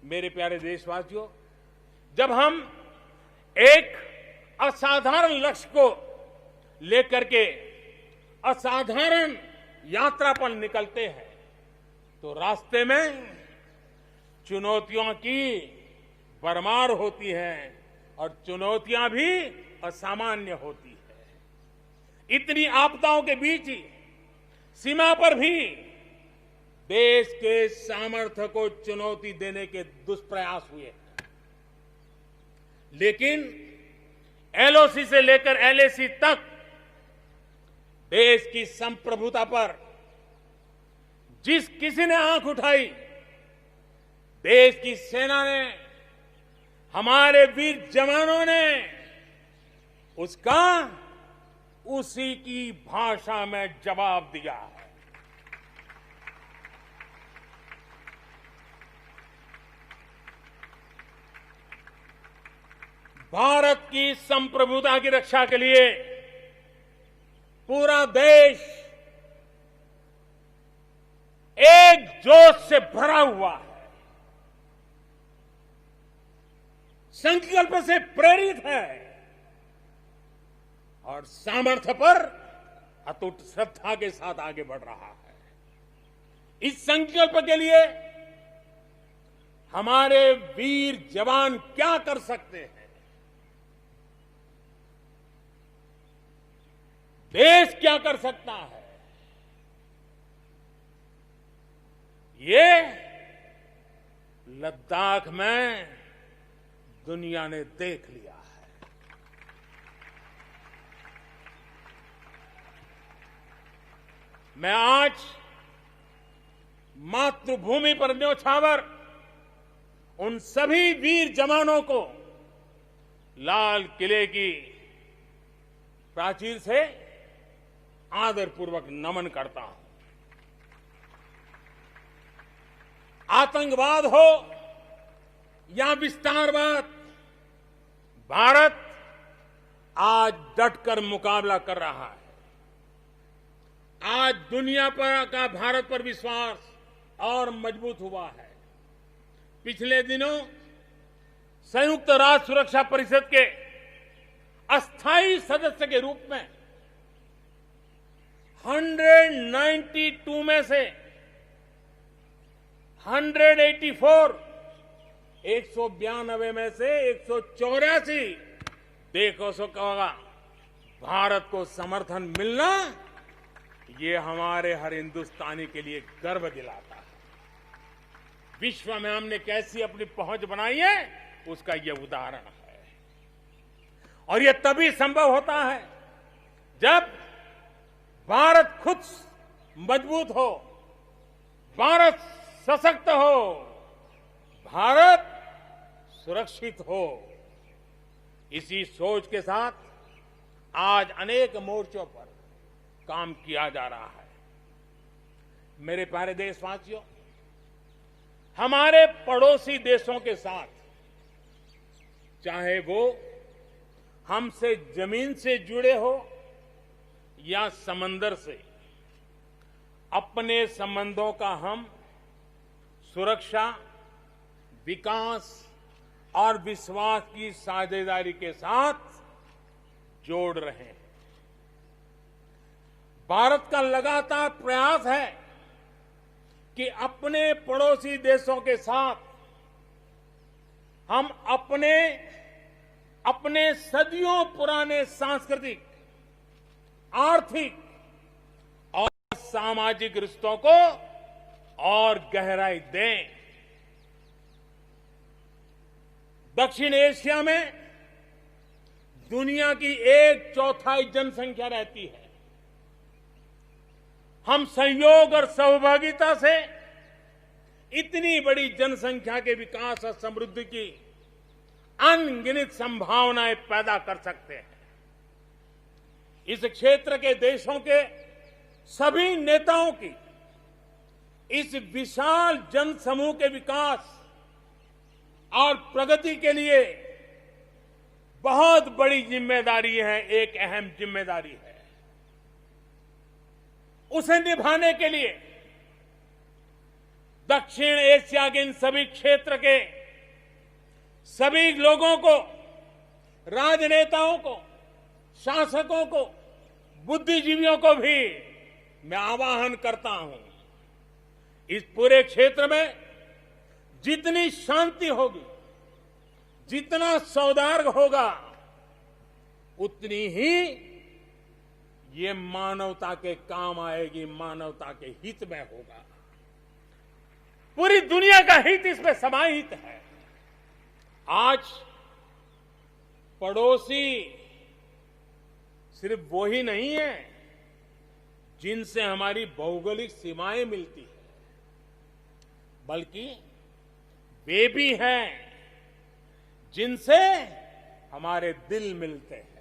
मेरे प्यारे देशवासियों, जब हम एक असाधारण लक्ष्य को लेकर के असाधारण यात्रा पर निकलते हैं तो रास्ते में चुनौतियों की भरमार होती है और चुनौतियां भी असामान्य होती है। इतनी आपदाओं के बीच ही सीमा पर भी देश के सामर्थ्य को चुनौती देने के दुष्प्रयास हुए, लेकिन एलओसी से लेकर एलएसी तक देश की संप्रभुता पर जिस किसी ने आंख उठाई, देश की सेना ने, हमारे वीर जवानों ने उसका उसी की भाषा में जवाब दिया है। भारत की संप्रभुता की रक्षा के लिए पूरा देश एक जोश से भरा हुआ है, संकल्प से प्रेरित है और सामर्थ्य पर अटूट श्रद्धा के साथ आगे बढ़ रहा है। इस संकल्प के लिए हमारे वीर जवान क्या कर सकते हैं, देश क्या कर सकता है, ये लद्दाख में दुनिया ने देख लिया है। मैं आज मातृभूमि पर न्योछावर उन सभी वीर जवानों को लाल किले की प्राचीर से आदरपूर्वक नमन करता हूं। आतंकवाद हो या विस्तारवाद, भारत आज डटकर मुकाबला कर रहा है। आज दुनिया पर का भारत पर विश्वास और मजबूत हुआ है। पिछले दिनों संयुक्त राष्ट्र सुरक्षा परिषद के अस्थायी सदस्य के रूप में 192 में से 192 में से 184 देशों का भारत को समर्थन मिलना, ये हमारे हर हिंदुस्तानी के लिए गर्व दिलाता है। विश्व में हमने कैसी अपनी पहुंच बनाई है, उसका यह उदाहरण है। और यह तभी संभव होता है जब भारत खुद मजबूत हो, भारत सशक्त हो, भारत सुरक्षित हो। इसी सोच के साथ आज अनेक मोर्चों पर काम किया जा रहा है। मेरे प्यारे देशवासियों, हमारे पड़ोसी देशों के साथ, चाहे वो हमसे जमीन से जुड़े हो या समंदर से, अपने संबंधों का हम सुरक्षा, विकास और विश्वास की साझेदारी के साथ जोड़ रहे हैं। भारत का लगातार प्रयास है कि अपने पड़ोसी देशों के साथ हम अपने सदियों पुराने सांस्कृतिक, आर्थिक और सामाजिक रिश्तों को और गहराई दें। दक्षिण एशिया में दुनिया की 1/4 जनसंख्या रहती है। हम सहयोग और सहभागिता से इतनी बड़ी जनसंख्या के विकास और समृद्धि की अनगिनत संभावनाएं पैदा कर सकते हैं। इस क्षेत्र के देशों के सभी नेताओं की इस विशाल जनसमूह के विकास और प्रगति के लिए बहुत बड़ी जिम्मेदारी है, एक अहम जिम्मेदारी है। उसे निभाने के लिए दक्षिण एशिया के इन सभी क्षेत्र के सभी लोगों को, राजनेताओं को, शासकों को, बुद्धिजीवियों को भी मैं आह्वान करता हूं, इस पूरे क्षेत्र में जितनी शांति होगी, जितना सौहार्द होगा, उतनी ही ये मानवता के काम आएगी, मानवता के हित में होगा। पूरी दुनिया का हित इसमें समाहित है। आज पड़ोसी सिर्फ वो ही नहीं है जिनसे हमारी भौगोलिक सीमाएं मिलती है, बल्कि वे भी हैं जिनसे हमारे दिल मिलते हैं।